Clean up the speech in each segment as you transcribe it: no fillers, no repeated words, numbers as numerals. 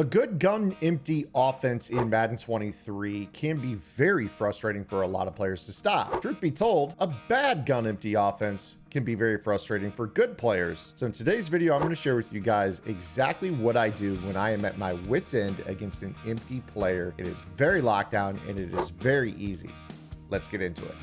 A good gun empty offense in Madden 23 can be very frustrating for a lot of players to stop. Truth be told, a bad gun empty offense can be very frustrating for good players. So in today's video, I'm going to share with you guys exactly what I do when I am at my wit's end against an empty player. It is very locked down and it is very easy. Let's get into it.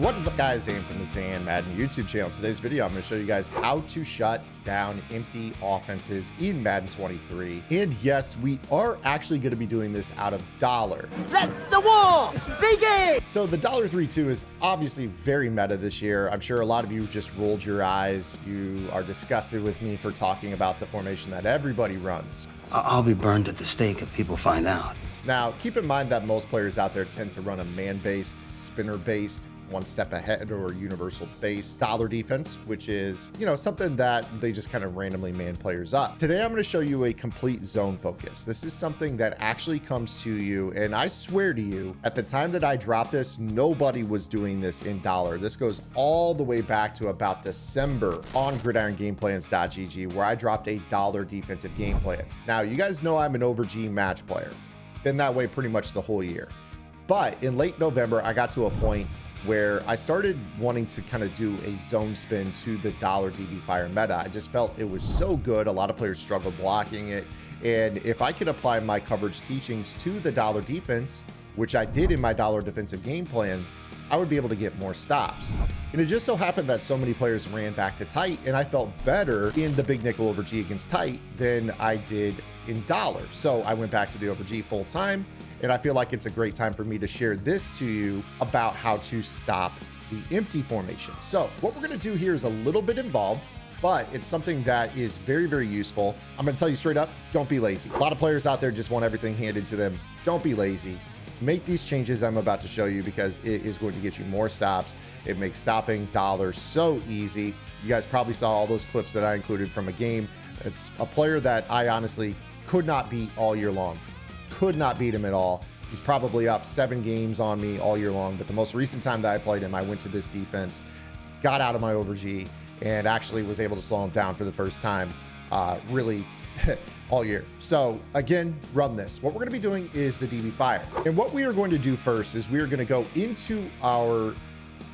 What is up, guys? Zane from the Zan Madden YouTube channel. Today's video, I'm going to show you guys how to shut down empty offenses in Madden 23. And yes, we are actually going to be doing this out of dollar. Let the war begin! So the $3.2 is obviously very meta this year. I'm sure a lot of you just rolled your eyes. You are disgusted with me for talking about the formation that everybody runs. I'll be burned at the stake if people find out. Now, keep in mind that most players out there tend to run a man-based, spinner-based, one step ahead or universal base dollar defense, which is, something that they just kind of randomly man players up. Today, I'm going to show you a complete zone focus. This is something that actually comes to you, and I swear to you, at the time that I dropped this, nobody was doing this in dollar. This goes all the way back to about December on gridirongameplans.gg, where I dropped a dollar defensive game plan. Now, you guys know I'm an over G match player. Been that way pretty much the whole year. But in late November, I got to a point where I started wanting to kind of do a zone spin to the dollar DB fire meta. I just felt it was so good. A lot of players struggle blocking it. And if I could apply my coverage teachings to the dollar defense, which I did in my dollar defensive game plan, I would be able to get more stops. And it just so happened that so many players ran back to tight, and I felt better in the big nickel over G against tight than I did in dollar. So I went back to the over G full time. And I feel like it's a great time for me to share this to you about how to stop the empty formation. So what we're going to do here is a little bit involved, but it's something that is very, very useful. I'm going to tell you straight up, don't be lazy. A lot of players out there just want everything handed to them. Don't be lazy. Make these changes I'm about to show you because it is going to get you more stops. It makes stopping dollar so easy. You guys probably saw all those clips that I included from a game. It's a player that I honestly could not beat all year long. Could not beat him at all. He's probably up 7 games on me all year long, but the most recent time that I played him, I went to this defense, got out of my over G, and actually was able to slow him down for the first time really all year. So again, run this. What we're going to be doing is the DB fire. And what we are going to do first is we are going to go into our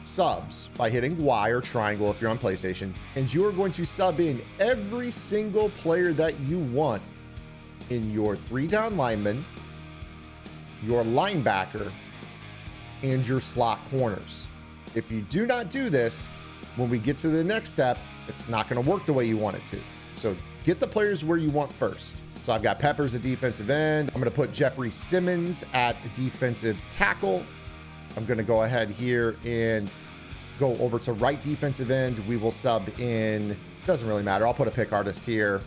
subs by hitting Y or triangle if you're on PlayStation, and you are going to sub in every single player that you want in your 3-down lineman, your linebacker, and your slot corners. If you do not do this, when we get to the next step, it's not going to work the way you want it to. So get the players where you want first. So I've got Peppers at defensive end. I'm going to put Jeffrey Simmons at defensive tackle. I'm going to go ahead here and go over to right defensive end. We will sub in, doesn't really matter. I'll put a pick artist here,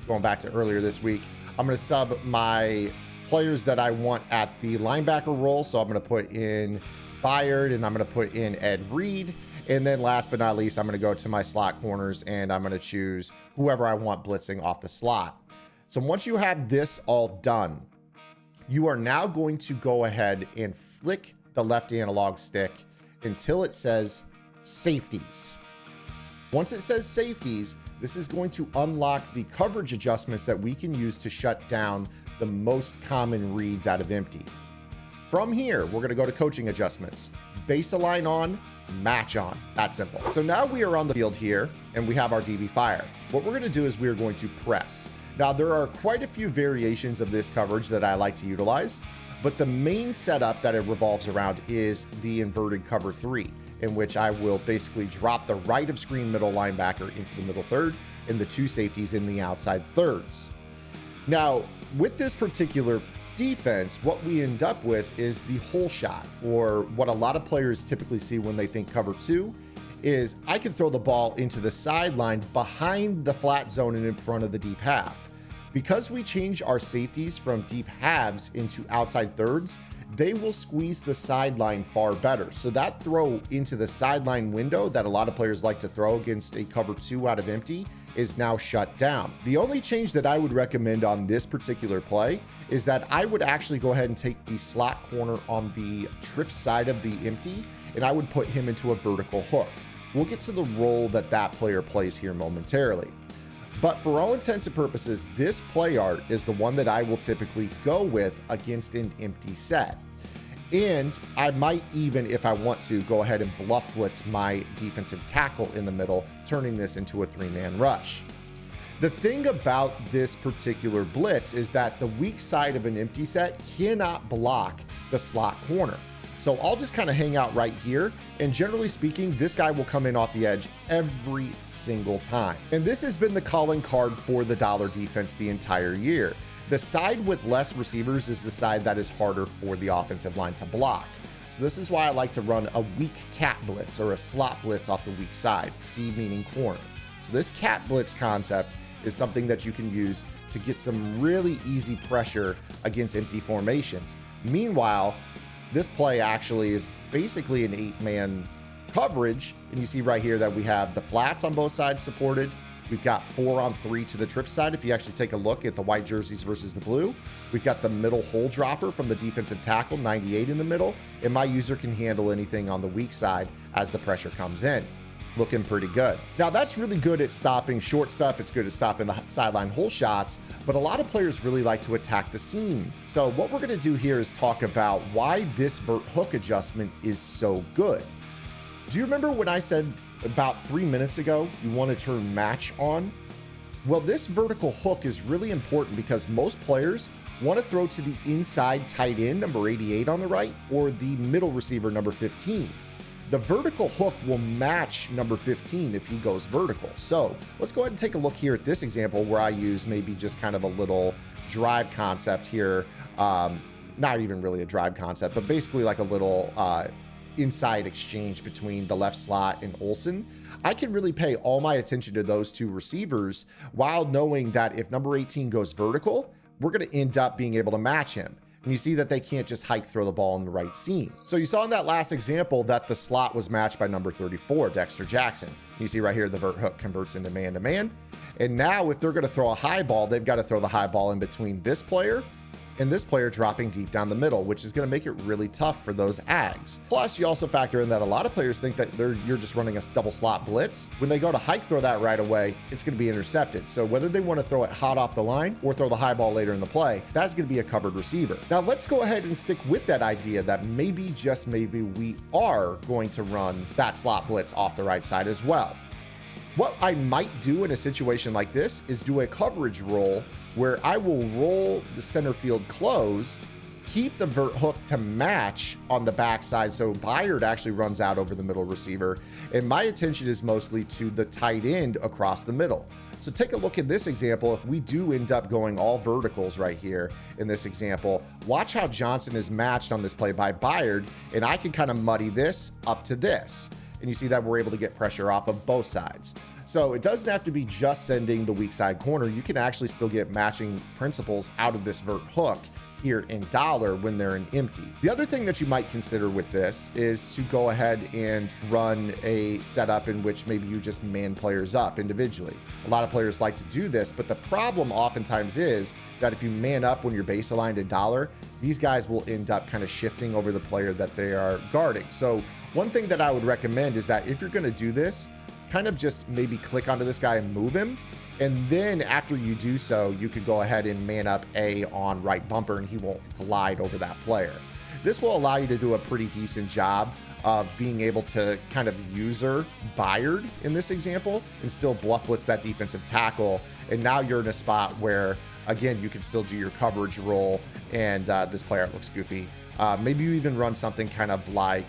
going back to earlier this week. I'm going to sub my players that I want at the linebacker role. So I'm going to put in Byard and I'm going to put in Ed Reed. And then last but not least, I'm going to go to my slot corners and I'm going to choose whoever I want blitzing off the slot. So once you have this all done, you are now going to go ahead and flick the left analog stick until it says safeties. Once it says safeties, this is going to unlock the coverage adjustments that we can use to shut down the most common reads out of empty. From here, we're going to go to coaching adjustments. Base align on, match on. That simple. So now we are on the field here and we have our DB fire. What we're going to do is we're going to press. Now there are quite a few variations of this coverage that I like to utilize, but the main setup that it revolves around is the inverted cover 3. In which I will basically drop the right of screen middle linebacker into the middle third and the 2 safeties in the outside thirds. Now, with this particular defense, what we end up with is the hole shot, or what a lot of players typically see when they think cover 2 is I can throw the ball into the sideline behind the flat zone and in front of the deep half. Because we change our safeties from deep halves into outside thirds, they will squeeze the sideline far better. So that throw into the sideline window that a lot of players like to throw against a cover 2 out of empty is now shut down. The only change that I would recommend on this particular play is that I would actually go ahead and take the slot corner on the trip side of the empty, and I would put him into a vertical hook. We'll get to the role that that player plays here momentarily. But for all intents and purposes, this play art is the one that I will typically go with against an empty set. And I might even, if I want to, go ahead and bluff blitz my defensive tackle in the middle, turning this into a 3-man rush. The thing about this particular blitz is that the weak side of an empty set cannot block the slot corner. So I'll just kind of hang out right here, and generally speaking, this guy will come in off the edge every single time. And this has been the calling card for the dollar defense the entire year. The side with less receivers is the side that is harder for the offensive line to block. So this is why I like to run a weak cat blitz or a slot blitz off the weak side, C meaning corner. So this cat blitz concept is something that you can use to get some really easy pressure against empty formations. Meanwhile, this play actually is basically an 8-man coverage. And you see right here that we have the flats on both sides supported. We've got 4-on-3 to the trip side. If you actually take a look at the white jerseys versus the blue, we've got the middle hole dropper from the defensive tackle, 98 in the middle. And my user can handle anything on the weak side as the pressure comes in. Looking pretty good. Now that's really good at stopping short stuff. It's good at stopping the sideline hole shots, but a lot of players really like to attack the seam. So what we're gonna do here is talk about why this vert hook adjustment is so good. Do you remember when I said about 3 minutes ago, you want to turn match on? Well, this vertical hook is really important because most players want to throw to the inside tight end, number 88 on the right, or the middle receiver, number 15. The vertical hook will match number 15 if he goes vertical. So let's go ahead and take a look here at this example where I use maybe just kind of a little drive concept here. Not even really a drive concept, but basically like a little inside exchange between the left slot and Olsen. I can really pay all my attention to those two receivers while knowing that if number 18 goes vertical, we're going to end up being able to match him. And you see that they can't just hike throw the ball in the right seam. So you saw in that last example that the slot was matched by number 34, Dexter Jackson. You see right here, the vert hook converts into man-to-man. And now if they're going to throw a high ball, they've got to throw the high ball in between this player and this player dropping deep down the middle, which is going to make it really tough for those ags. Plus, you also factor in that a lot of players think that you're just running a double slot blitz. When they go to hike throw that right away, it's going to be intercepted. So whether they want to throw it hot off the line or throw the high ball later in the play, that's going to be a covered receiver. Now let's go ahead and stick with that idea that maybe, just maybe, we are going to run that slot blitz off the right side as well. What I might do in a situation like this is do a coverage roll where I will roll the center field closed, keep the vert hook to match on the backside so Byard actually runs out over the middle receiver, and my attention is mostly to the tight end across the middle. So take a look at this example. If we do end up going all verticals right here in this example, watch how Johnson is matched on this play by Byard, and I can kind of muddy this up to this. And you see that we're able to get pressure off of both sides. So it doesn't have to be just sending the weak side corner. You can actually still get matching principles out of this vert hook here in dollar when they're in empty. The other thing that you might consider with this is to go ahead and run a setup in which maybe you just man players up individually. A lot of players like to do this, but the problem oftentimes is that if you man up when you're base aligned in dollar, these guys will end up kind of shifting over the player that they are guarding. So one thing that I would recommend is that if you're going to do this, kind of just maybe click onto this guy and move him. And then after you do so, you could go ahead and man up A on right bumper and he won't glide over that player. This will allow you to do a pretty decent job of being able to kind of user Byard in this example and still bluff blitz that defensive tackle. And now you're in a spot where, again, you can still do your coverage roll and this player looks goofy. Maybe you even run something kind of like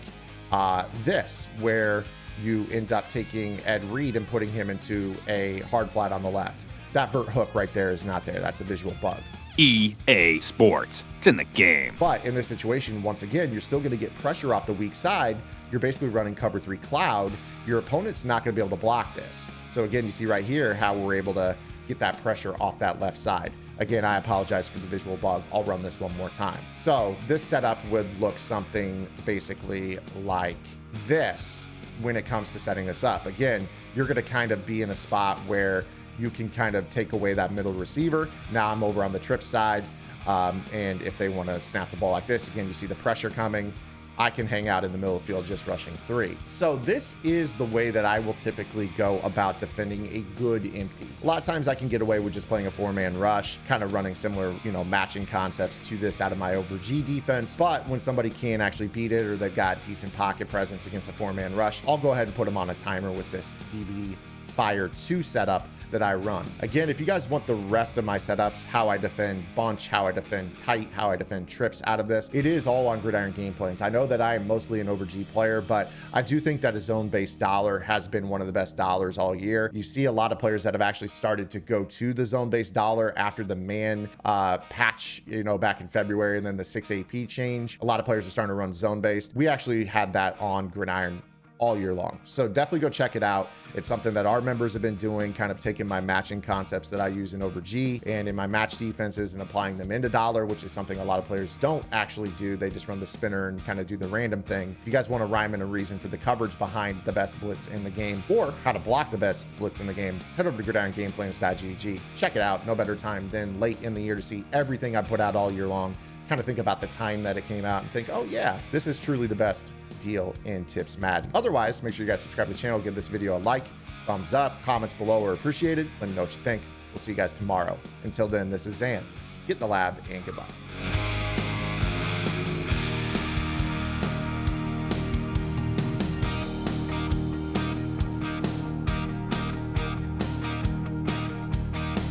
this, where you end up taking Ed Reed and putting him into a hard flat on the left. That vert hook right there is not there. That's a visual bug. EA Sports. It's in the game. But in this situation, once again, you're still going to get pressure off the weak side. You're basically running cover 3 cloud. Your opponent's not going to be able to block this. So again, you see right here how we're able to get that pressure off that left side. Again, I apologize for the visual bug. I'll run this one more time. So this setup would look something basically like this when it comes to setting this up. Again, you're going to kind of be in a spot where you can kind of take away that middle receiver. Now I'm over on the trip side. And if they want to snap the ball like this, again, you see the pressure coming I can hang out in the middle of the field just rushing 3. So this is the way that I will typically go about defending a good empty. A lot of times I can get away with just playing a 4-man rush, kind of running similar, matching concepts to this out of my over G defense. But when somebody can't actually beat it, or they've got decent pocket presence against a 4-man rush, I'll go ahead and put them on a timer with this DB Fire 2 setup that I run. Again, if you guys want the rest of my setups, how I defend bunch, how I defend tight, how I defend trips out of this, it is all on Gridiron game plans. I know that I am mostly an over G player, but I do think that a zone-based dollar has been one of the best dollars all year. You see a lot of players that have actually started to go to the zone-based dollar after the man patch, back in February, and then the 6 AP change. A lot of players are starting to run zone-based. We actually had that on Gridiron all year long. So definitely go check it out. It's something that our members have been doing, kind of taking my matching concepts that I use in over G and in my match defenses and applying them into dollar, which is something a lot of players don't actually do. They just run the spinner and kind of do the random thing. If you guys want a rhyme and a reason for the coverage behind the best blitz in the game, or how to block the best blitz in the game, head over to gridirongameplans.gg. Check it out. No better time than late in the year to see everything I put out all year long. Kind of think about the time that it came out and think, oh yeah, this is truly the best deal in Tips Madden. Otherwise, make sure you guys subscribe to the channel, give this video a like, thumbs up, comments below are appreciated. Let me know what you think. We'll see you guys tomorrow. Until then, this is Zan. Get in the lab and good luck.